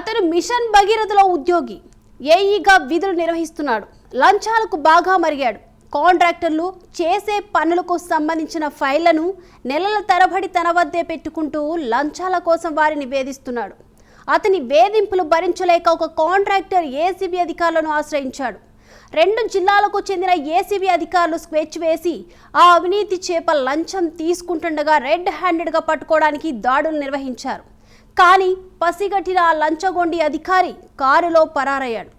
అతను మిషన్ భగీరథలో ఉద్యోగి, ఏఈగా విధులు నిర్వహిస్తున్నాడు. లంచాలకు బాగా మరిగాడు. కాంట్రాక్టర్లు చేసే పనులకు సంబంధించిన ఫైళ్లను నెలల తరబడి తన వద్దే పెట్టుకుంటూ లంచాల కోసం వారిని వేధిస్తున్నాడు. అతని వేధింపులు భరించలేక ఒక కాంట్రాక్టర్ ఏసీబీ అధికారులను ఆశ్రయించాడు. 2 జిల్లాలకు చెందిన ఏసీబీ అధికారులు స్కెచ్ వేసి ఆ అవినీతి చేప లంచం తీసుకుంటుండగా రెడ్ హ్యాండెడ్గా పట్టుకోవడానికి దాడులు నిర్వహించారు. కానీ పసిగట్టిన ఆ లంచగొండి అధికారి కారులో పరారయ్యాడు.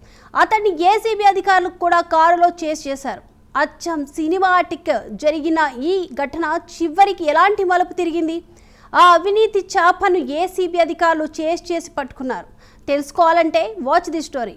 అతన్ని ఏసీబీ అధికారులు కూడా కారులో చేస్ చేశారు. అచ్చం సినిమాటిక్ జరిగిన ఈ ఘటన చివరికి ఎలాంటి మలుపు తిరిగింది? ఆ అవినీతి చాపను ఏసీబీ అధికారులు చేసి పట్టుకున్నారు. తెలుసుకోవాలంటే వాచ్ ది స్టోరీ.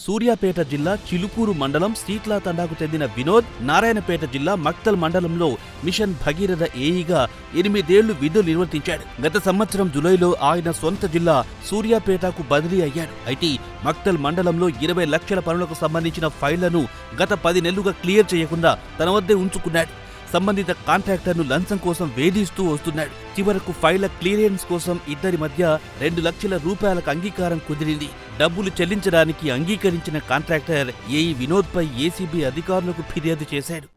సూర్యాపేట జిల్లా చిలుకూరు మండలం సీట్లా తండాకు చెందిన వినోద్ నారాయణపేట జిల్లా మక్తల్ మండలంలో మిషన్ భగీరథ ఏఈగా 8 ఏళ్లు విధులు నిర్వర్తించాడు. గత సంవత్సరం జులైలో ఆయన సొంత జిల్లా సూర్యాపేటకు బదిలీ అయ్యాడు. అయితే మక్తల్ మండలంలో 20 లక్షల పనులకు సంబంధించిన ఫైళ్లను గత 10 నెలలుగా క్లియర్ చేయకుండా తన వద్దే ఉంచుకున్నాడు. సంబంధిత కాంట్రాక్టర్ను లంచం కోసం వేధిస్తూ వస్తున్నాడు. చివరకు ఫైళ్ల క్లియరెన్స్ కోసం ఇద్దరి మధ్య 2 లక్షల రూపాయలకు అంగీకారం కుదిరింది. డబ్బులు చెల్లించడానికి అంగీకరించిన కాంట్రాక్టర్ ఏఈ వినోద్పై ఏసీబీ అధికారులకు ఫిర్యాదు చేశాడు.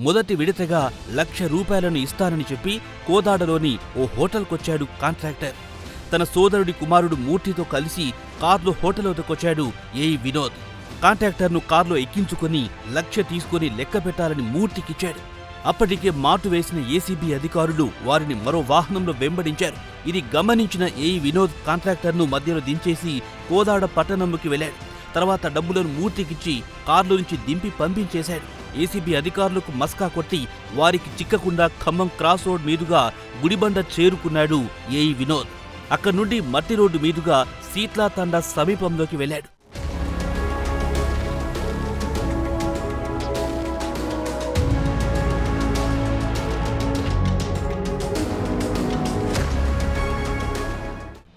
మొదటి విడతగా 1,00,000 రూపాయలను ఇస్తానని చెప్పి కోదాడలోని ఓ హోటల్కొచ్చాడు కాంట్రాక్టర్. తన సోదరుడి కుమారుడు మూర్తితో కలిసి కార్లో హోటల్ వద్దకొచ్చాడు ఏఈ వినోద్. కాంట్రాక్టర్ను కార్లో ఎక్కించుకుని 1,00,000 తీసుకుని లెక్క పెట్టాలని మూర్తికిచ్చాడు. అప్పటికే మాటు వేసిన ఏసీబీ అధికారులు వారిని మరో వాహనంలో వెంబడించారు. ఇది గమనించిన ఏఈ వినోద్ కాంట్రాక్టర్ను మధ్యలో దించేసి కోదాడ పట్టణంలోకి వెళ్లాడు. తర్వాత డబ్బులను మూర్తికిచ్చి కార్లో నుంచి దింపి పంపించేశాడు. ఏసీబీ అధికారులకు మస్కా కొట్టి వారికి చిక్కకుండా ఖమ్మం క్రాస్ రోడ్ మీదుగా గుడిబండ చేరుకున్నాడు ఏఈ వినోద్. అక్కడి నుండి మట్టి రోడ్డు మీదుగా సీట్లా తండా సమీపంలోకి వెళ్లాడు.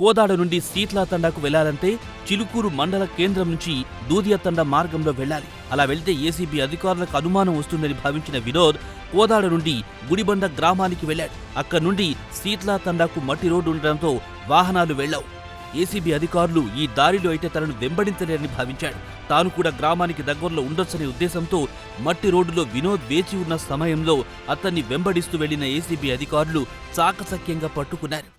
కోదాడ నుండి సీట్లా తండాకు వెళ్లాలంటే చిలుకూరు మండల కేంద్రం నుంచి దూదియతండ మార్గంలో వెళ్లాలి. అలా వెళ్తే ఏసీబీ అధికారులకు అనుమానం వస్తుందని భావించిన వినోద్ కోదాడ నుండి గుడిబండ గ్రామానికి వెళ్లాడు. అక్కడి నుండి సీట్లా తండాకు మట్టి రోడ్డు ఉండడంతో వాహనాలు వెళ్లవు. ఏసీబీ అధికారులు ఈ దారిలో అయితే తనను వెంబడించలేరని భావించాడు. తాను కూడా గ్రామానికి దగ్గరలో ఉండొచ్చనే ఉద్దేశంతో మట్టి రోడ్డులో వినోద్ వేచి ఉన్న సమయంలో అతన్ని వెంబడిస్తూ వెళ్లిన ఏసీబీ అధికారులు చాకచక్యంగా పట్టుకున్నారు.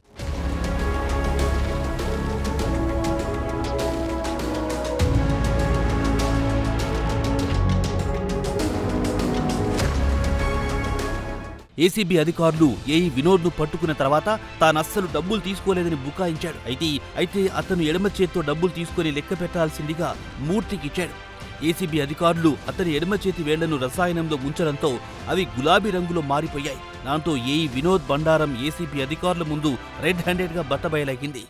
ఏసీబీ అధికారులు ఏఈ వినోద్ను పట్టుకున్న తర్వాత తానస్సలు డబ్బులు తీసుకోలేదని బుకాయించాడు. అయితే అతను ఎడమ చేత్తో డబ్బులు తీసుకుని లెక్క పెట్టాల్సిందిగా మూర్తికిచ్చాడు. ఏసీబీ అధికారులు అతని ఎడమ చేతి వేళ్లను రసాయనంలో ముంచడంతో అవి గులాబీ రంగులో మారిపోయాయి. దాంతో ఏఈ వినోద్ బండారం ఏసీబీ అధికారుల ముందు రెడ్ హ్యాండెడ్గా బట్టబయలయ్యింది.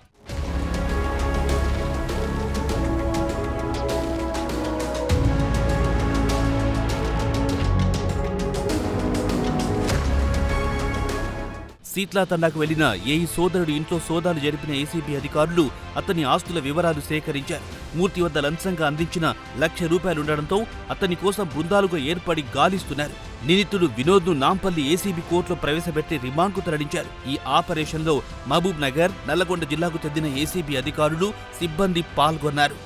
సీట్లా తండాకు వెళ్లిన ఏఈ సోదరుడి ఇంట్లో సోదాలు జరిపిన ఏసీబీ అధికారులు అతని ఆస్తుల వివరాలు సేకరించారు. మూర్తి వద్ద లంచంగా అందించిన 1,00,000 రూపాయలుండడంతో అతని కోసం బృందాలుగా ఏర్పడి గాలిస్తున్నారు. నిందితుడు వినోద్ను నాంపల్లి ఏసీబీ కోర్టులో ప్రవేశపెట్టి రిమాండ్కు తరలించారు. ఈ ఆపరేషన్లో మహబూబ్ నగర్, నల్లగొండ జిల్లాకు చెందిన ఏసీబీ అధికారులు, సిబ్బంది పాల్గొన్నారు.